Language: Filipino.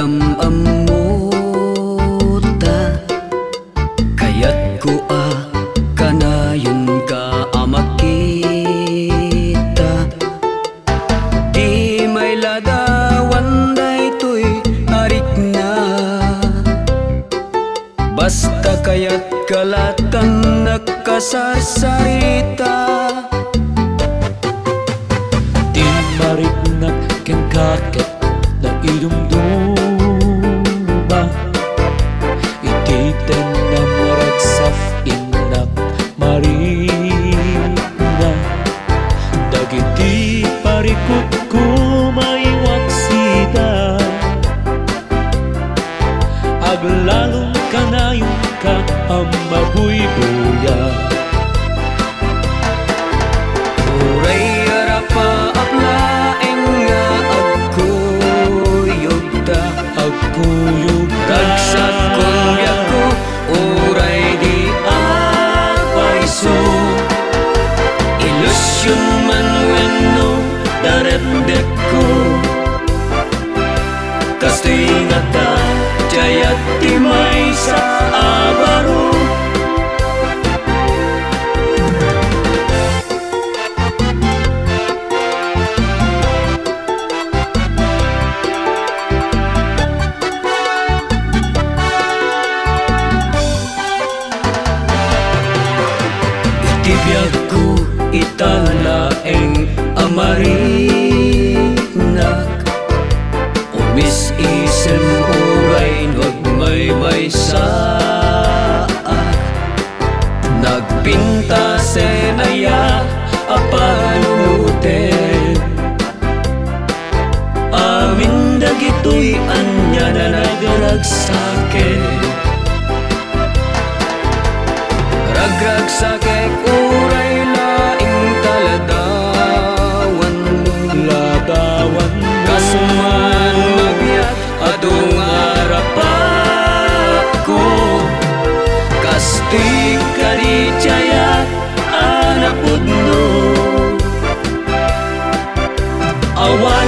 nagkamamuta, kaya't ko kanayon ka makita. Di may ladawan daytoy arik na, basta kaya't kalatan nagkasarsarita. Di mariknak ken kakit na idumduma, ititen na maragsaf inak marina. Dagiti parikot ko maiwaksida, aglalong kanayon ka ang mabuybuya. Uray arapa aplaeng nga agkuyogda, ragsak kong yako uray di apaiso. Ilusyon man wenno daremdek ko, kastingata jayat timay sa abaro. Itibiyag ko italaeng amarinak, umis isem uray nagmaymay saak. Nagpinta senaya apalumutin, amin dagitoy anya na nagragsakin. Ragragsakek uray laing taladawan mo, kasuman mabiyag adong arapak ko. Kastig ka di jaya anak pudno, awa